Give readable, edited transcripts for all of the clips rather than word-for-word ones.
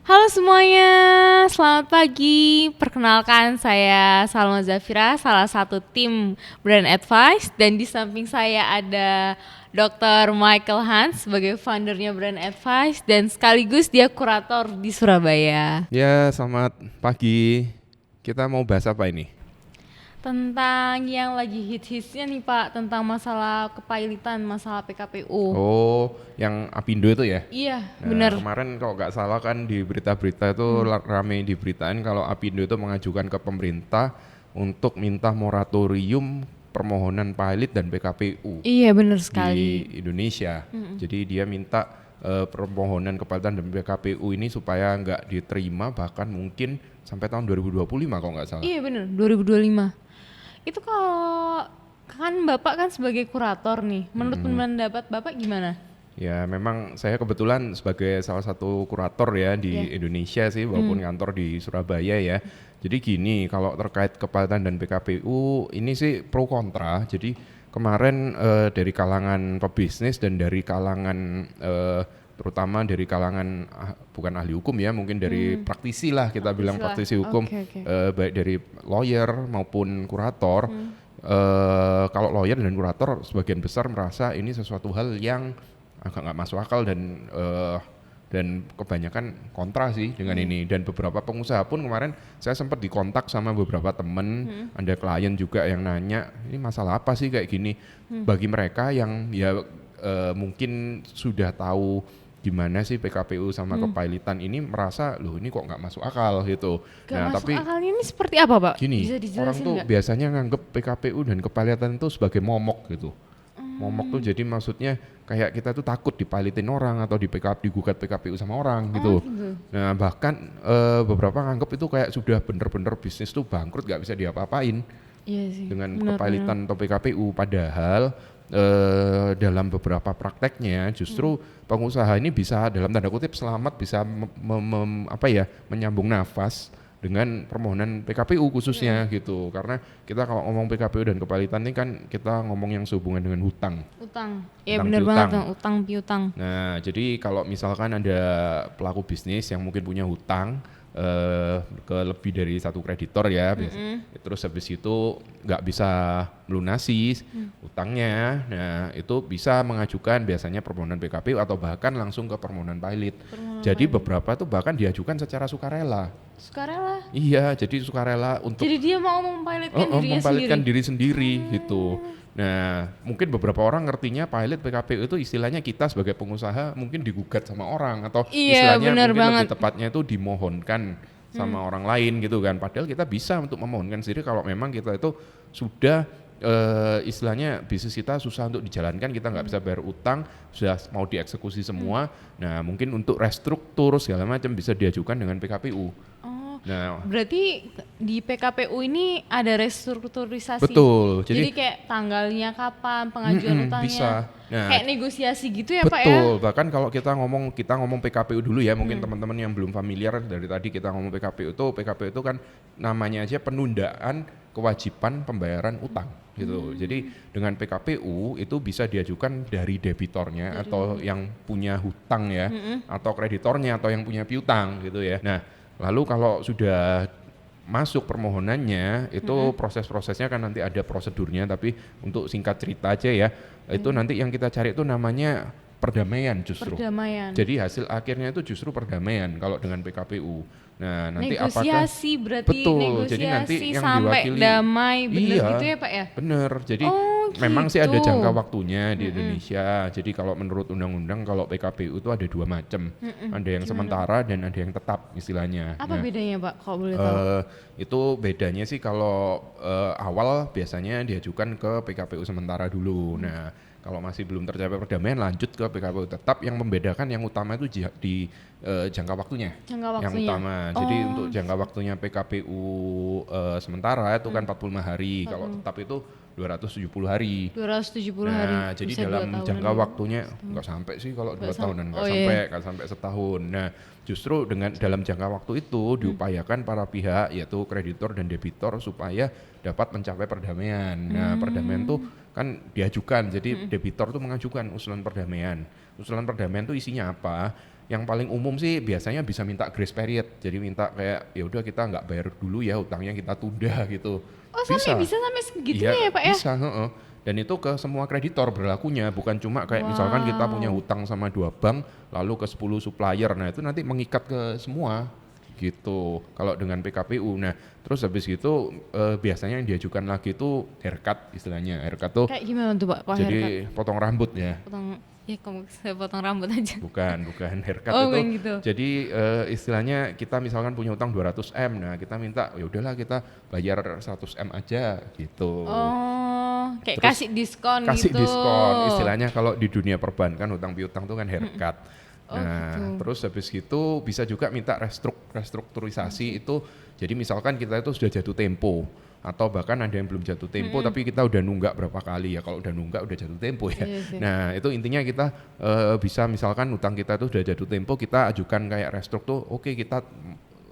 Halo semuanya, selamat pagi. Perkenalkan saya Salma Zafira, salah satu tim Brand Advice, dan di samping saya ada Dr. Michael Hans sebagai foundernya Brand Advice dan sekaligus dia kurator di Surabaya. Ya, selamat pagi. Kita mau bahas apa ini? Tentang yang lagi hits-hitsnya nih Pak, tentang masalah kepailitan, masalah PKPU. Oh, yang Apindo itu ya? Iya, Nah, bener. kemarin kalau nggak salah kan di berita-berita itu rame diberitain kalau Apindo itu mengajukan ke pemerintah untuk minta moratorium permohonan pilot dan PKPU Iya, bener di sekali. Indonesia. Jadi dia minta permohonan kepalitan dan PKPU ini supaya nggak diterima bahkan mungkin sampai tahun 2025 kalau nggak salah. Iya bener, 2025. Itu kalau kan Bapak kan sebagai kurator nih, menurut pendapat Bapak gimana? Ya, memang saya kebetulan sebagai salah satu kurator ya di Iya. Indonesia sih, walaupun kantor di Surabaya ya. Jadi gini, kalau terkait kepalitan dan PKPU ini sih pro kontra. Jadi kemarin dari kalangan pebisnis dan dari kalangan terutama dari kalangan bukan ahli hukum ya, mungkin dari praktisi lah kita bilang Istilah. praktisi hukum, Oke, oke. baik dari lawyer maupun kurator. Kalau lawyer dan kurator sebagian besar merasa ini sesuatu hal yang agak nggak masuk akal dan kebanyakan kontra sih dengan ini. Dan beberapa pengusaha pun kemarin saya sempat dikontak sama beberapa temen, ada klien juga yang nanya ini masalah apa sih kayak gini. Bagi mereka yang ya mungkin sudah tahu gimana sih PKPU sama kepailitan ini, merasa loh ini kok nggak masuk akal gitu. Gak Nah masuk tapi akalnya ini seperti apa Pak? gini, Bisa orang dijelasin tuh nggak? biasanya nganggep PKPU dan kepailitan itu sebagai momok gitu. Momok tuh jadi maksudnya kayak kita tuh takut dipalitin orang atau di PKP digugat PKPU sama orang Oh gitu. gitu. Nah bahkan beberapa nganggep itu kayak sudah bener-bener bisnis tuh bangkrut, gak bisa diapa-apain Iya sih, dengan benar-benar. kepailitan atau PKPU. Padahal dalam beberapa prakteknya justru pengusaha ini bisa dalam tanda kutip selamat, bisa menyambung nafas dengan permohonan PKPU khususnya gitu. Karena kita kalau ngomong PKPU dan kepailitan ini kan kita ngomong yang sehubungan dengan hutang, Utang. Iya tentang benar banget piutang. Bang, utang piutang. Nah, jadi kalau misalkan ada pelaku bisnis yang mungkin punya hutang ke lebih dari satu kreditor ya, terus habis itu nggak bisa melunasi hutangnya, nah itu bisa mengajukan biasanya permohonan PKPU atau bahkan langsung ke permohonan pilot. Jadi beberapa tuh bahkan diajukan secara sukarela. Sukarela. Iya, jadi sukarela untuk Jadi dia mau mempilotkan dirinya sendiri. mempilotkan diri sendiri gitu. Nah, mungkin beberapa orang ngertinya pilot PKPU itu istilahnya kita sebagai pengusaha mungkin digugat sama orang atau Iya istilahnya benar mungkin banget. lebih tepatnya itu dimohonkan sama orang lain gitu kan. Padahal kita bisa untuk memohonkan sendiri kalau memang kita itu sudah istilahnya bisnis kita susah untuk dijalankan, kita nggak bisa bayar utang, sudah mau dieksekusi semua. Nah, mungkin untuk restruktur segala macam bisa diajukan dengan PKPU. Oh, Nah, berarti di PKPU ini ada restrukturisasi. betul. Jadi kayak tanggalnya kapan, pengajuan utangnya. Bisa. Nah, Kayak negosiasi gitu ya Pak ya? betul. Bahkan kalau kita ngomong PKPU dulu ya, mungkin teman-teman yang belum familiar dari tadi kita ngomong PKPU itu kan namanya aja penundaan kewajiban pembayaran utang gitu. Jadi dengan PKPU itu bisa diajukan dari debitornya atau yang punya hutang ya, atau kreditornya atau yang punya piutang gitu ya. Nah, lalu kalau sudah masuk permohonannya itu proses-prosesnya kan nanti ada prosedurnya, tapi untuk singkat cerita aja ya, itu nanti yang kita cari itu namanya perdamaian justru. Perdamaian. Jadi hasil akhirnya itu justru perdamaian kalau dengan PKPU. Nah, nanti apakah Negosiasi berarti betul. Jadi nanti negosiasi yang sampai diwakili damai bener iya, gitu ya Pak ya? bener. Jadi Oh memang sih ada gitu. jangka waktunya di Indonesia. Jadi kalau menurut undang-undang kalau PKPU itu ada dua macam. Ada yang sementara dan ada yang tetap istilahnya. Apa Nah, bedanya Pak kalau boleh tahu? itu bedanya sih kalau awal biasanya diajukan ke PKPU sementara dulu. Nah, kalau masih belum tercapai perdamaian lanjut ke PKPU tetap. Yang membedakan yang utama itu di jangka waktunya. Jangka Yang waktunya. utama. Jadi untuk jangka waktunya PKPU sementara itu kan 45 hari. Kalau tetap itu 270 hari. 270 hari. Nah, jadi Bisa 2 dalam tahunan jangka ya? waktunya nggak sampai sih kalau 2 tahunan, Oh iya. nggak sampai setahun. Nah, justru dengan dalam jangka waktu itu diupayakan para pihak yaitu kreditor dan debitor supaya dapat mencapai perdamaian. Nah, perdamaian tuh kan diajukan. Jadi debitor tuh mengajukan usulan perdamaian. Usulan perdamaian tuh isinya apa? yang paling umum sih biasanya bisa minta grace period. Jadi minta kayak ya udah kita nggak bayar dulu ya utangnya, kita tunda gitu. Oh, sampai Bisa. bisa sampai segitunya Iya, ya, Pak ya? bisa, heeh. Dan itu ke semua kreditor berlakunya, bukan cuma kayak misalkan kita punya Wow. hutang sama 2 bank, lalu ke 10 supplier. Nah, itu nanti mengikat ke semua gitu. Kalau dengan PKPU. Nah, terus habis gitu biasanya yang diajukan lagi itu haircut istilahnya. Haircut tuh Kayak gimana tuh, Pak? Kok haircut? jadi potong rambut ya. Potong, ya kamu saya potong rambut aja. Bukan haircut Oh, itu. bukan gitu. Jadi istilahnya kita misalkan punya utang 200 M, nah kita minta ya udahlah kita bayar 100 M aja gitu. Oh, kayak Terus kasih diskon kasih gitu. diskon, istilahnya kalau di dunia perbankan hutang piutang itu kan haircut. Oh, Nah, gitu. terus habis gitu bisa juga minta restrukturisasi itu. Jadi misalkan kita itu sudah jatuh tempo atau bahkan ada yang belum jatuh tempo tapi kita udah nunggak berapa kali ya. Kalau udah nunggak udah jatuh tempo ya. Iya sih. Nah, itu intinya kita bisa misalkan utang kita itu sudah jatuh tempo, kita ajukan kayak restruktur, oke kita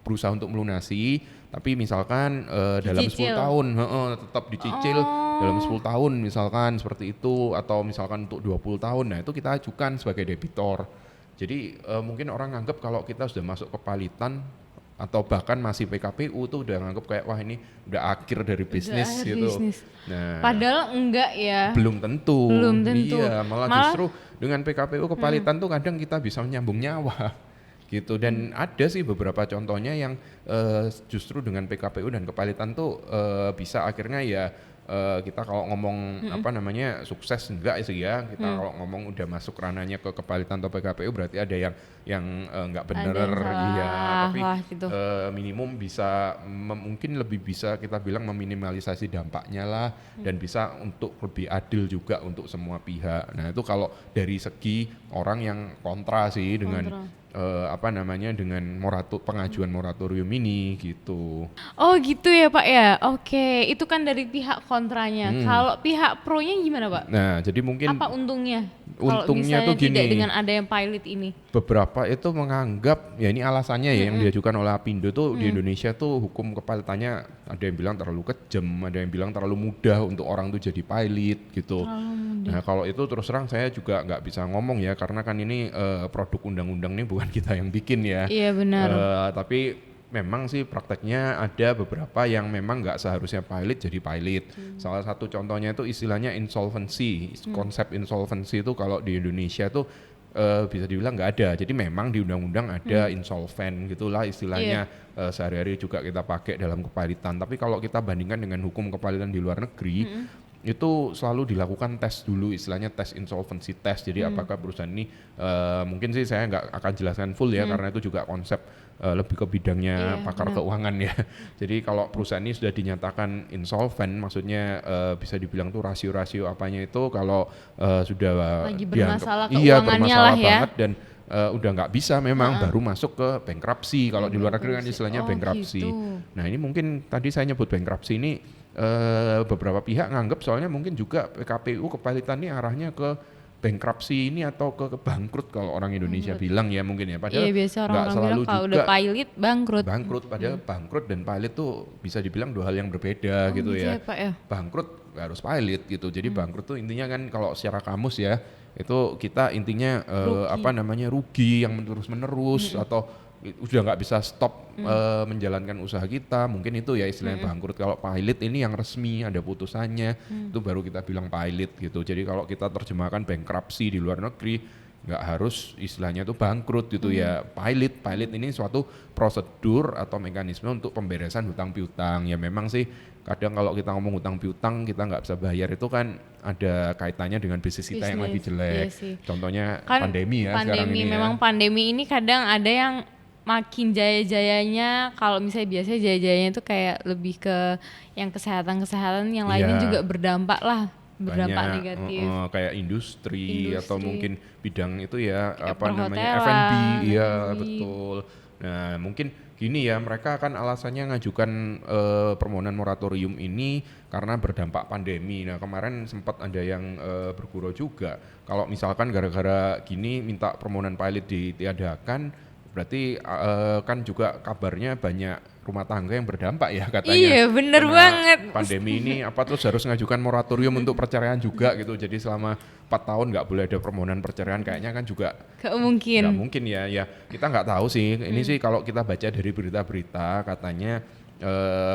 berusaha untuk melunasi, tapi misalkan dalam 10 Dicicil. tahun tetap dicicil dalam 10 tahun misalkan seperti itu, atau misalkan untuk 20 tahun. Nah, itu kita ajukan sebagai debitor. Jadi mungkin orang nganggap kalau kita sudah masuk kepalitan atau bahkan masih PKPU tuh udah nganggap kayak wah ini udah akhir dari bisnis akhir gitu. bisnis. Nah, Padahal enggak ya. belum tentu. Belum tentu. Iya, malah Malah- justru dengan PKPU kepalitan tuh kadang kita bisa menyambung nyawa gitu. Dan ada sih beberapa contohnya yang justru dengan PKPU dan kepalitan tuh bisa akhirnya ya kita kalau ngomong apa namanya sukses enggak sih ya, kita kalau ngomong udah masuk ranahnya ke kepalitan atau PKPU berarti ada yang nggak bener, Ada yang salah. iya, tapi Wah, gitu. minimum bisa mungkin lebih bisa kita bilang meminimalisasi dampaknya lah, dan bisa untuk lebih adil juga untuk semua pihak. Nah, itu kalau dari segi orang yang kontra sih dengan apa namanya dengan pengajuan moratorium ini gitu. Oh, gitu ya, Pak ya. Oke, itu kan dari pihak kontranya. Kalau pihak pronya gimana, Pak? Nah, jadi mungkin Apa untungnya? Kalau untungnya misalnya tuh tidak gini. dengan ada yang pilot ini. Beberapa itu menganggap ya ini alasannya ya yang diajukan oleh Apindo tuh di Indonesia tuh hukum kepalitannya ada yang bilang terlalu kejam, ada yang bilang terlalu mudah untuk orang tuh jadi pilot gitu. Nah, kalau itu terus terang saya juga nggak bisa ngomong ya, karena kan ini produk undang-undang ini bukan kita yang bikin ya. Iya, benar. Tapi memang sih prakteknya ada beberapa yang memang nggak seharusnya pilot jadi pilot. Salah satu contohnya itu istilahnya insolvency. Konsep insolvency itu kalau di Indonesia tuh bisa dibilang nggak ada. Jadi memang di undang-undang ada insolven gitulah istilahnya. Sehari-hari juga kita pakai dalam kepalitan. Tapi kalau kita bandingkan dengan hukum kepalitan di luar negeri, itu selalu dilakukan tes dulu, istilahnya tes insolvency test. Jadi apakah perusahaan ini mungkin sih saya nggak akan jelaskan full ya, karena itu juga konsep lebih ke bidangnya pakar keuangan ya. Jadi kalau perusahaan ini sudah dinyatakan insolven, maksudnya bisa dibilang tuh rasio-rasio apanya itu kalau sudah Lagi dianggap bermasalah iya keuangannya bermasalah lah ya. banget dan udah nggak bisa memang baru masuk ke bankruptcy. Kalau di luar negeri kan istilahnya Oh, bankruptcy. gitu. Nah, ini mungkin tadi saya nyebut bankruptcy ini beberapa pihak nganggap soalnya mungkin juga PKPU kepalitan ini arahnya ke bankruptcy ini atau ke bangkrut kalau orang Indonesia bilang ya mungkin ya, padahal Iya, biasa nggak orang-orang bilang selalu kalau udah juga pilot bangkrut. bangkrut, padahal bangkrut dan pilot tuh bisa dibilang dua hal yang berbeda gitu Gitu ya. ya, Pak ya. Bangkrut nggak harus pilot gitu, jadi bangkrut tuh intinya kan kalau secara kamus ya itu kita intinya apa namanya rugi yang terus-menerus atau udah nggak bisa stop menjalankan usaha kita, mungkin itu ya istilahnya bangkrut. Kalau pilot ini yang resmi ada putusannya, itu baru kita bilang pilot gitu. Jadi kalau kita terjemahkan bankruptcy di luar negeri nggak harus istilahnya itu bangkrut gitu ya. Pilot ini suatu prosedur atau mekanisme untuk pemberesan hutang piutang. Ya memang sih kadang kalau kita ngomong hutang piutang kita nggak bisa bayar itu kan ada kaitannya dengan bisnis kita yang lagi Bisnis, jelek. iya sih. Contohnya Kan pandemi ya sekarang pandemi ini ya. memang pandemi ini kadang ada yang makin jaya-jayanya, kalau misalnya biasanya jaya-jayanya itu kayak lebih ke yang kesehatan-kesehatan, yang lainnya Iya. juga berdampak lah, berdampak Banyak, negatif. kayak industri atau mungkin bidang itu ya Kayak apa namanya perhotelan, F&B, iya F&B. betul. Nah mungkin gini ya, mereka kan alasannya ngajukan permohonan moratorium ini karena berdampak pandemi. Nah kemarin sempat ada yang bergurau juga kalau misalkan gara-gara gini minta permohonan pilot ditiadakan, berarti kan juga kabarnya banyak rumah tangga yang berdampak ya katanya. Iya, bener Kena banget. pandemi ini apa terus harus ngajukan moratorium untuk perceraian juga gitu. Jadi selama 4 tahun nggak boleh ada permohonan perceraian, kayaknya kan juga Gak mungkin. nggak mungkin ya. Ya kita nggak tahu sih. Ini sih kalau kita baca dari berita-berita katanya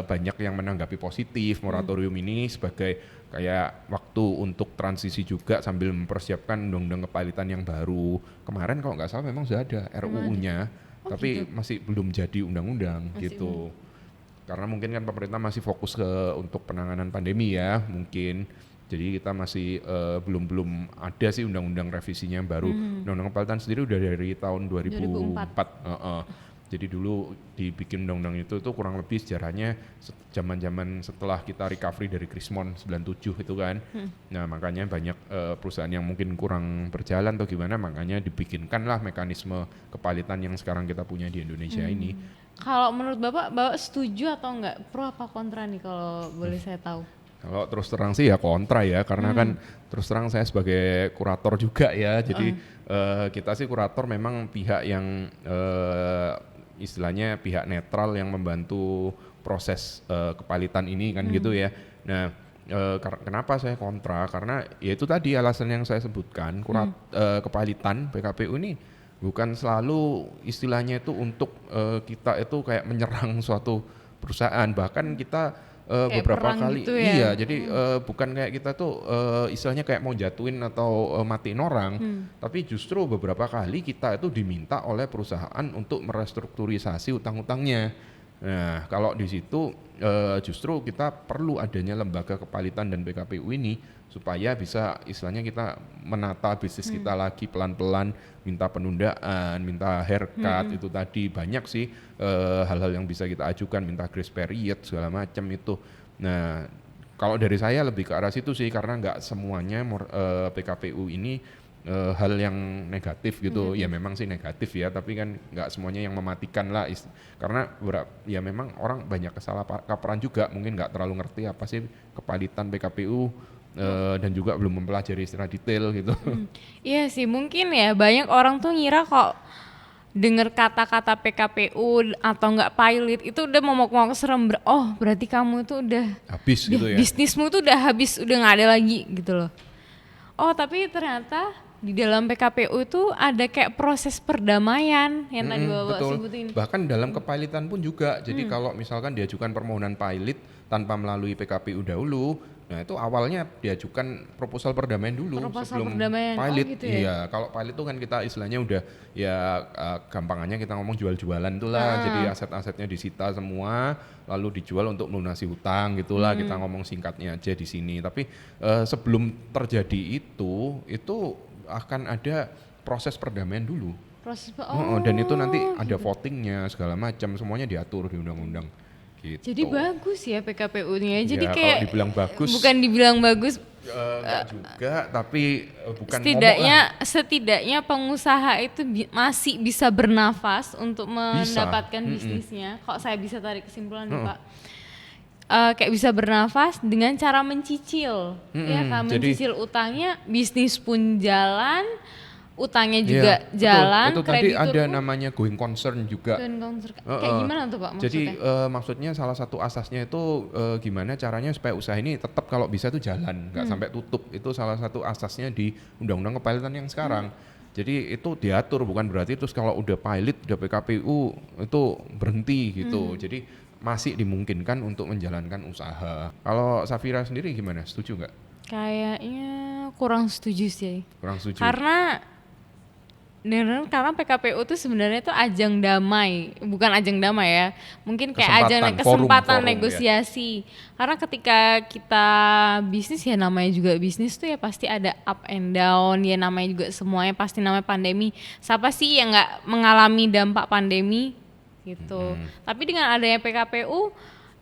banyak yang menanggapi positif moratorium ini sebagai kayak waktu untuk transisi juga sambil mempersiapkan undang-undang kepahilitan yang baru. Kemarin kalau nggak salah memang sudah ada RUU-nya, tapi masih belum jadi undang-undang gitu. Karena mungkin kan pemerintah masih fokus ke untuk penanganan pandemi ya mungkin. Jadi kita masih belum ada sih undang-undang revisinya yang baru. Undang-undang kepahilitan sendiri udah dari tahun 2004. Jadi dulu dibikin undang-undang itu tuh kurang lebih sejarahnya zaman-zaman setelah kita recovery dari Krismon 97 itu kan. Nah makanya banyak perusahaan yang mungkin kurang berjalan atau gimana, makanya dibikinkanlah mekanisme kepahilitan yang sekarang kita punya di Indonesia ini. Kalau menurut Bapak setuju atau enggak? Pro apa kontra nih kalau boleh saya tahu? Kalau terus terang sih ya kontra ya, karena kan terus terang saya sebagai kurator juga ya, jadi kita sih kurator memang pihak yang istilahnya pihak netral yang membantu proses kepahilitan ini kan gitu ya. Nah kenapa saya kontra? Karena ya itu tadi alasan yang saya sebutkan, kepahilitan PKPU ini bukan selalu istilahnya itu untuk kita itu kayak menyerang suatu perusahaan, bahkan kita beberapa kali gitu ya? iya, jadi bukan kayak kita tuh istilahnya kayak mau jatuhin atau matiin orang, tapi justru beberapa kali kita itu diminta oleh perusahaan untuk merestrukturisasi utang-utangnya. Nah kalau di situ justru kita perlu adanya lembaga kepahilitan dan PKPU ini supaya bisa istilahnya kita menata bisnis kita lagi pelan-pelan, minta penundaan, minta haircut, itu tadi banyak sih hal-hal yang bisa kita ajukan, minta grace period segala macam itu. Nah kalau dari saya lebih ke arah situ sih, karena nggak semuanya PKPU ini hal yang negatif gitu. Ya memang sih negatif ya, tapi kan nggak semuanya yang mematikan lah, karena ya memang orang banyak kesalah kaprahan juga, mungkin nggak terlalu ngerti apa sih kepahilitan PKPU. Dan juga belum mempelajari secara detail gitu. Iya sih, mungkin ya banyak orang tuh ngira kok dengar kata-kata PKPU atau enggak pilot itu udah momok-momok serem. Oh berarti kamu itu udah habis gitu ya. Bisnismu tuh udah habis, udah nggak ada lagi gitu loh. Oh tapi ternyata di dalam PKPU itu ada kayak proses perdamaian yang tadi Bapak sebutin. Bahkan dalam kepahilitan pun juga. Jadi kalau misalkan diajukan permohonan pilot tanpa melalui PKPU dahulu, nah itu awalnya diajukan proposal perdamaian dulu sebelum pilot. Gitu ya? Iya, kalau pilot itu kan kita istilahnya udah ya gampangannya kita ngomong jual-jualan itulah. Jadi aset-asetnya disita semua lalu dijual untuk melunasi hutang gitulah, kita ngomong singkatnya aja di sini. Tapi sebelum terjadi itu akan ada proses perdamaian dulu. Dan itu nanti ada votingnya segala macam, semuanya diatur di undang-undang. Gitu. Jadi bagus ya PKPU-nya. Jadi ya, kayak kalau dibilang bagus, bukan dibilang bagus, enggak juga, tapi bukan setidaknya pengusaha itu masih bisa bernafas untuk mendapatkan bisnisnya. Kok saya bisa tarik kesimpulan nih Pak? Kayak bisa bernafas dengan cara mencicil, ya kan, mencicil utangnya, bisnis pun jalan, utangnya juga jalan. Itu tadi ada namanya going concern juga. Kayak gimana tuh Pak maksudnya? Jadi maksudnya salah satu asasnya itu gimana caranya supaya usaha ini tetap kalau bisa tuh jalan, nggak sampai tutup. Itu salah satu asasnya di Undang-Undang Kepahilitan yang sekarang. Jadi itu diatur, bukan berarti terus kalau udah pilot, udah PKPU itu berhenti gitu. Jadi masih dimungkinkan untuk menjalankan usaha. Kalau Safira sendiri gimana? Setuju nggak? Kayaknya kurang setuju sih. Kurang setuju. Karena PKPU itu sebenarnya itu ajang damai, bukan ajang damai ya. Mungkin kayak kesempatan negosiasi. Ya. Karena ketika kita bisnis ya namanya juga bisnis tuh ya pasti ada up and down, ya namanya juga semuanya pasti namanya pandemi. Siapa sih yang nggak mengalami dampak pandemi? Gitu. Tapi dengan adanya PKPU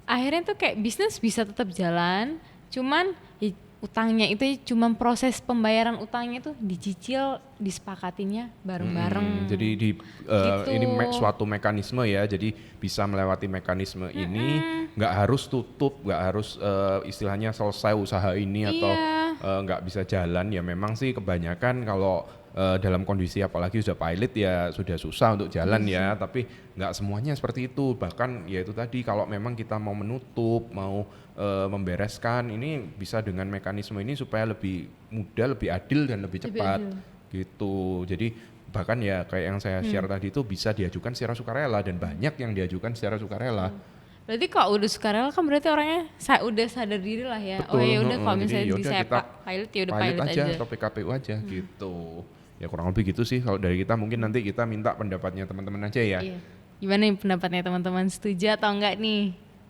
akhirnya tuh kayak bisnis bisa tetap jalan, cuman ya, utangnya itu cuma proses pembayaran utangnya tuh dicicil, disepakatinya bareng-bareng. Jadi gitu. Ini suatu mekanisme ya, jadi bisa melewati mekanisme ini, nggak harus tutup, nggak harus istilahnya selesai usaha ini atau nggak bisa jalan. Ya memang sih kebanyakan kalau dalam kondisi apalagi sudah pilot ya sudah susah untuk jalan ya, tapi nggak semuanya seperti itu. Bahkan ya itu tadi kalau memang kita mau menutup, mau membereskan ini bisa dengan mekanisme ini supaya lebih mudah, lebih adil dan lebih cepat gitu. Jadi bahkan ya kayak yang saya share tadi itu bisa diajukan secara sukarela dan banyak yang diajukan secara sukarela. Berarti kalau udah sukarela kan berarti orangnya udah sadar diri lah ya. Betul, Oh ya udah kalau jadi misalnya yaudah di saya kita pilot ya udah pilot aja. atau PKPU aja gitu. Ya kurang lebih gitu sih kalau dari kita, mungkin nanti kita minta pendapatnya teman-teman aja ya. Iya. Gimana nih pendapatnya teman-teman, setuju atau enggak nih?